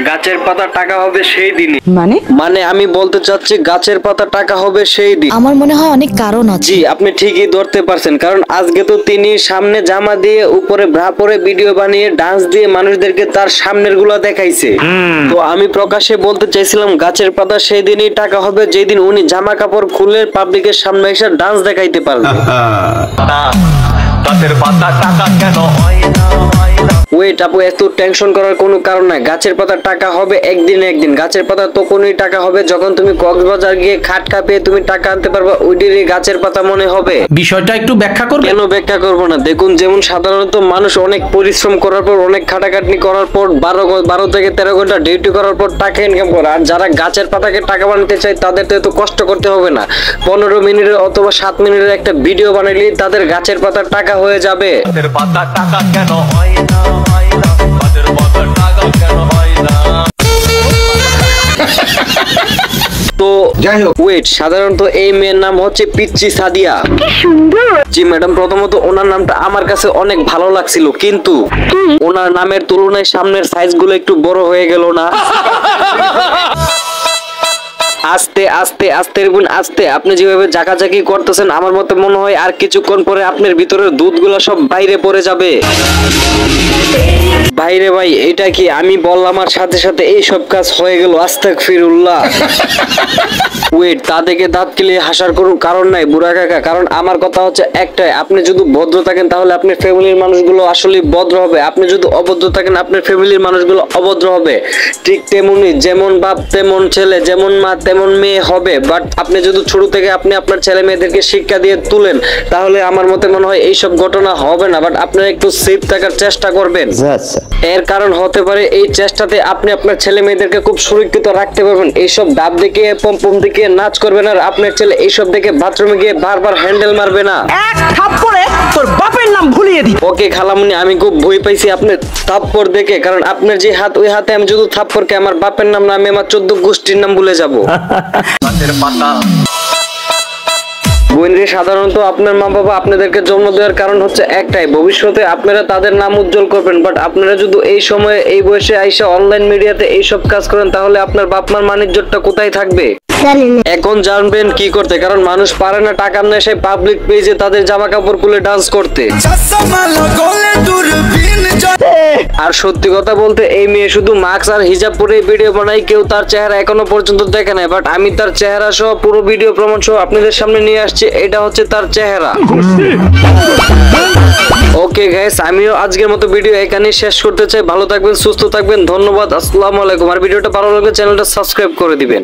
গাছের পাতা টাকা হবে সেই দিনই। মানে আমি বলতে চাচ্ছি গাছের পাতা টাকা হবে সেই দিন। আমার মনে হয় অনেক কারণ আছে। জি, আপনি ঠিকই ধরতে পারছেন, কারণ আজকে তো তিনি সামনে জামা দিয়ে উপরে ব্রা পরে ভিডিও বানিয়ে ডান্স দিয়ে মানুষদেরকে তার সামনের গুলা দেখাইছে। তো আমি প্রকাশ্যে বলতে চাইছিলাম গাছের পাতা সেই দিনই টাকা হবে যেদিন উনি জামা কাপড় খুলে পাবলিকের সামনে এসে ডান্স দেখাইতে পারবে। গাছের পাতা টাকা কেন হয় না? ওয়েট আপু, এত টেনশন করার কোনো কারণ নাই। গাছের পাতা টাকা হবে একদিন একদিন। গাছের পাতা তখনই টাকা হবে যখন তুমি কক্সবাজার গিয়ে খাট কাঁপিয়ে তুমি টাকা আনতে পারবা, ওইটারই গাছের পাতা মনে হবে। বিষয়টা একটু ব্যাখ্যা করবে? কেন ব্যাখ্যা করবো না? দেখুন, যেমন সাধারণত মানুষ অনেক পরিশ্রম করার পর, অনেক খাটাখাটনি করার পর 12 থেকে 13 ঘন্টা ডিউটি করার পর টাকা ইনকাম করে। আর যারা গাছের পাতাকে টাকা বানাতে চায় তাদের তো এত কষ্ট করতে হবে না। 15 মিনিটের অথবা 7 মিনিটের একটা ভিডিও বানাইলেই তাদের গাছের পাতার টাকা হয়ে যাবে। গাছের পাতা টাকা কেন হয় না? তো যাই হোক, ওয়েট, সাধারণত এই মেয়ের নাম হচ্ছে পিচ্চি সাদিয়া। কি সুন্দর। জি ম্যাডাম, প্রথমত ওনার নামটা আমার কাছে অনেক ভালো লাগছিল, কিন্তু ওনার নামের তুলনায় সামনের সাইজ গুলো একটু বড় হয়ে গেল না? আস্তে আস্তে আস্তে বোন আস্তে। আপনি যেভাবে জাকাজাকি করতেছেন আমার মতে মনে হয় আর কিছুক্ষণ পরে আপনার ভিতরের দুধগুলো সব বাইরে পড়ে যাবে। বাইরে ভাই, এটা কি আমি বললাম আর সাথে সাথে এই সব কাজ হয়ে গেল? আস্তাগফিরুল্লাহ। ওয়েট, তা দেখে দাঁত কেলে হাসার কোনো কারণ নাই বুড়া কাকা, কারণ আমার কথা হচ্ছে একটাই, আপনি যদি ভদ্র থাকেন তাহলে আপনার ফ্যামিলির মানুষগুলো আসলে ভদ্র হবে। আপনি যদি অভদ্র থাকেন আপনার ফ্যামিলির মানুষগুলো অভদ্র হবে। ঠিক তেমনি যেমন বাপ তেমন ছেলে, যেমন মা তেমন মেয়ে হবে। বাট আপনি যদি ছোট থেকে আপনি আপনার ছেলে মেয়েদেরকে শিক্ষা দিয়ে তুলেন তাহলে আমার মতে মনে হয় এইসব ঘটনা হবে না। বাট আপনারা একটু সেফ থাকার চেষ্টা করবেন। এর কারণ হতে পারে এই চেষ্টাতে আপনি আপনার ছেলে মেয়েদেরকে খুব সুরক্ষিত রাখতে পারবেন। এইসব ডাব দেখে পম্পম দেখে নাচ করবে না, আর আপনার ছেলে এইসব দেখে বাথরুমে গিয়ে বারবার হ্যান্ডেল মারবে না। এক থাপ্পড়ে তোর বাপের নাম ভুলিয়ে দি। ওকে খালামুনি, আমি খুব ভয় পাইছি আপনার থাপ্পড় দেখে, কারণ আপনার যে হাত, ওই হাতে আমি যদি থাপ্পড়কে আমার বাপের নাম না, আমি আমার 14 গোষ্ঠীর নাম ভুলে যাবো। বোনরে, সাধারণত আপনার মা বাবা আপনাদেরকে জন্ম দেওয়ার কারণ হচ্ছে একটাই, ভবিষ্যতে আপনারা তাদের নাম উজ্জ্বল করবেন। বাট আপনারা যদি এই সময়ে এই বয়সে আইসা অনলাইন মিডিয়াতে এইসব কাজ করেন তাহলে আপনার বাপ মার মানিজ্যটা কোথায় থাকবে? এখন জানবেন কি করতে, কারণ মানুষ পারে না টাকার নেশায় পাবলিক পেজে তাদের জামা কাপড় খুলে ডান্স করতে। আর সত্যি কথা বলতে এই মেয়ে শুধু মাস্ক আর হিজাব পরে ভিডিও বানাই, কেউ তার চেহারা এখনো পর্যন্ত দেখে নাই। বাট আমি তার চেহারা সহ পুরো ভিডিও প্রমাণ সহ আপনাদের সামনে নিয়ে আসছি, এটা হচ্ছে তার চেহারা। ওকে গাইস, আমিও আজকের মতো ভিডিও এখানেই শেষ করতে চাই। ভালো থাকবেন, সুস্থ থাকবেন, ধন্যবাদ, আসসালামু আলাইকুম। আর ভিডিওটা ভালো লাগলে চ্যানেলটা সাবস্ক্রাইব করে দিবেন।